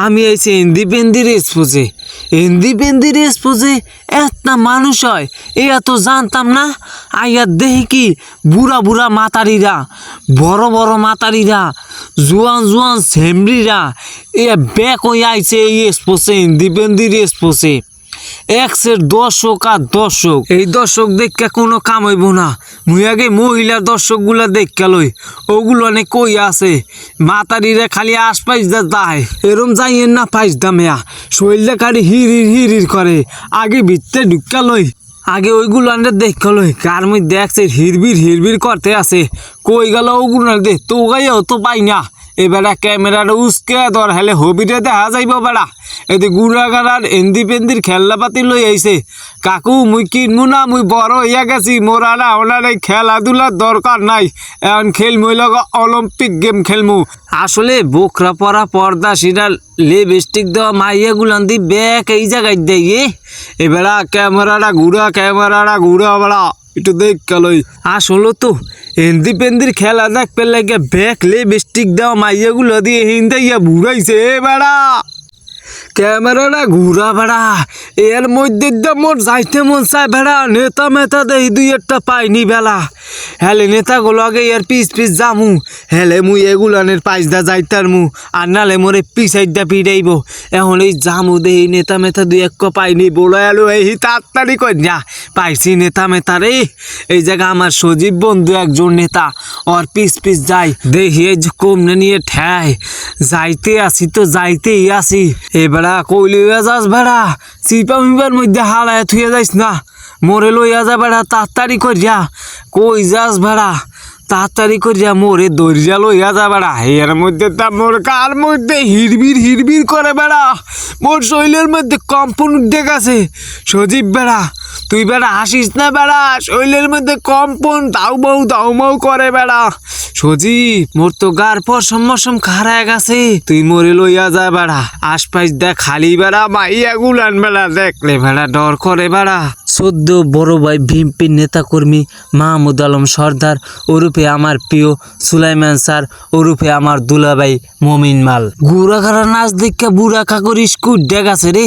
আমি আইছি ইন্ডিপেন্ডেন্স পোজে একটা মানুষ হয় এরা তো জানতাম না। আইয়ার দেখি কি বুড়া বুড়া মাতারিরা, বড় বড় মাতারিরা, জোয়ান সেমরিরা এ ব্যাক হয়ে আইছে এই স্পোসে ইন্ডিপেন্ডেন্স পোজে। একশের দর্শক আর দর্শক, এই দর্শক দেখে কোনো কাম হইব না। মুই আগে মহিলার দর্শকগুলা দেখে লই, ওগুলো অনেক কই আছে। মাতারিরে খালি আশপাশ দায় এরম যাইয়েন না পাইস দামেয়া, শরীরটা খালি হিরির করে। আগে ভিতরে ঢুকা লই, আগে ওইগুলো আনতে দেখে লই কার মধ্যে দেখছে হিরবির করতে আছে। কই গেল ওগুলো দে তো গাইও তো পাই না। এবারে ক্যামেরাটা উস্কে ধর হেলে হবিরে দেখা যাইব বেড়া। এতে গুড়াগাড়ার ইন্ডিপেন্ডির খেলনাপাতি লই আইছে। কাকু মুই কিনবো না, মুই বড় হইয়া গেছি, মোরা না ওনার এই খেলাধুলার দরকার নাই। এখন খেলমু লগ অলিম্পিক গেম খেলমু। আসলে বোকরা পরা পর্দা সিরা লিপস্টিক দেওয়া মাইয়া গুলান দি ব্যাক এই জায়গায় দেয়। এবেলা ক্যামেরাটা ঘুরা বেড়া একটু দেখ লই। আসলে তো ইন্ডিপেন্ডির খেলা দেখতে লাগে ব্যাক লিপস্টিক দেওয়া মাইয়াগুলো দিয়ে হিন্দাইয়া ঘুরাইছে বেড়া। ক্যামেরাটা ঘুরা বেড়া, এর মধ্যে মোর যাইতে মন চায় বেড়া। নেতা মেতা দেই দুই একটা পাইনি বেলা। হেলে নেতাগুলো আগে এর পিস যামু, হেলে মুই এগুলানের পাইসদা যাইতার মু, আর নালে মোরে পিসাইডা পিড়াইব। এখন এই জামু দেই নেতা মেতা দুই এক পাইনি, বলে আলো এই তাড়াতাড়ি কর না পাইছি নেতা মেতা রে। এই জায়গা আমার সজীব বন্ধু একজন নেতা, ওর পিস যাই দেখি এই যে কমনে নিয়ে ঠ্যায় যাইতে আসি তো যাইতেই আসি। এবারা কইলি যাস বেড়া, চিপা মিবার মধ্যে হালায় থুয়ে যাইস না, মোরে লইয়া যা বেড়া তাড়াতাড়ি করিয়া। কই যাস বেড়া তাড়াতাড়ি করিয়া মোরে দরিয়া লইয়া যা বেড়া। এর মধ্যে তা মোর কার মধ্যে হিরবির করে বেড়া, মোর শরীরের মধ্যে কম্পন উঠে গেছে। সজীব বেড়া তুই বেড়া হাসিস না বেড়া, শরীরের মধ্যে কম্পন দাউমাউ করে বেড়া। সজীব মোর তো গার পর সমসম খারায় গেছে, তুই মোরে লইয়া যা বেড়া। আশপাশ দেখ খালি বেড়া মাইয়া গুলান বেড়া, দেখলে বেড়া ডর করে বেড়া। সদ্য বড় ভাই ভিএমপির নেতাকর্মী মাহমুদ আলম সর্দার ওরূপে আমার প্রিয় সুলাইমান স্যার ওরূপে আমার দুলাভাই মমিন মাল। গুড়াখারা নাচ দেখা বুড়া কাকুর স্কুট দেখাছে রে,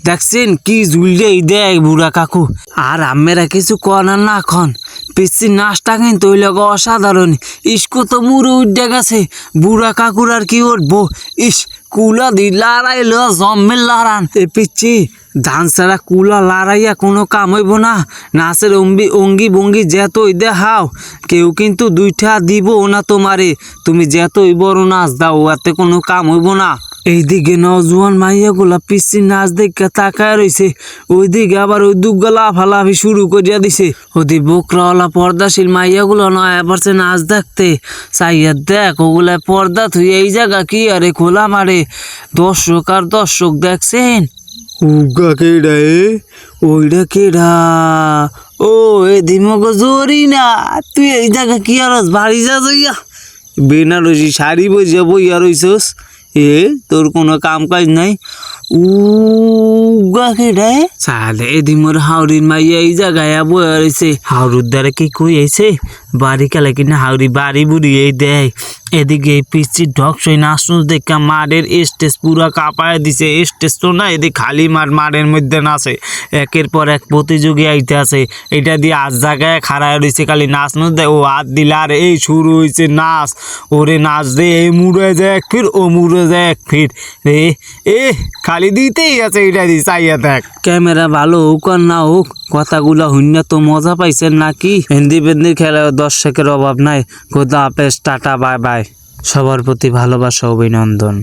দেখছেন কি ঝুলডেই দেয় বুড়া কাকু। আর আমেরা কিছু কনার না খন পিসি নাচটা কিন্তু ওই লোক অসাধারণ। ইস্কো তো মুড়ে উঠে গেছে, বুড়া কাকুর আর কি উঠবো। ইস কুলা দি লড়াইল জম্মের লড়ান এ পিচ্ছি ধান ছাড়া কুলা লড়াইয়া কোনো কাম হইব না। নাচের অঙ্গি ভঙ্গি যেতই দেখাও কেউ কিন্তু দুইটা দিব না তোমারে, তুমি যেতই বড় নাচ দাও এতে কোনো কাম হইব না। এইদিকে নজওয়ান মাইয়াগুলা পিসি নাচ দেখে তাকায় রয়েছে, ওইদিকে আবার ওই দুগ্গা লাফালাফি শুরু করিয়া দিছে। ওদি বোকরাওয়ালা পর্দাশীল মাইয়াগুলো নয় পারছে নাচ দেখতে চাইয়া দেখ ওগুলা পর্দা থুই এই জায়গা কি আরে খোলা মারে। দর্শক আর দর্শক দেখছেন উগা কেডা ওইটা কেডা ও এ দিমগ জরি না। তুই এই জায়গা কি আর বাড়ি যা যাইয়া বেনারসি শাড়ি বইয়া বইয়া রইছস, এ তোর কোনো কাম কাজ নাই। উগা কেডা চালে এদিমর হাওড়ির মাইয়া এই জায়গায় বইয়া রয়েছে। হাওড়ির দ্বারা কি কই আইছে বাড়ি কালে কিনা হাওড়ি বাড়ি বুড়ি এই দেয়। এদিকে এই পিসি ঢকসই নাচুস দেখা মাঠের স্টেজ পুরা কাঁপায় দিছে। স্টেজ তো না, এদিকে খালি মাঠের মধ্যে নাচে, একের পর এক প্রতিযোগী আইতে আছে। এটা দিয়ে আজ জায়গায় খাড়ায় রয়েছে খালি নাচ দেয়। ও হাত দিলে আর এই শুরু হয়েছে নাচ। ওরে নাচ দে, এই মুড়ে যায় এক ফির ও মুড়ে যায় এক ফির রে। খালি দিতেই আছে, এটা দিয়ে চাইয়া দেখ। ক্যামেরা ভালো হোক আর না হোক কথাগুলা হইনা তো মজা পাইছেন নাকি? ইন্ডিপেন্ডেন্ট খেলা দর্শকের অভাব নাই। খোদা হাফেজ, টাটা, বাই বাই। সবার প্রতি ভালোবাসা, অভিনন্দন।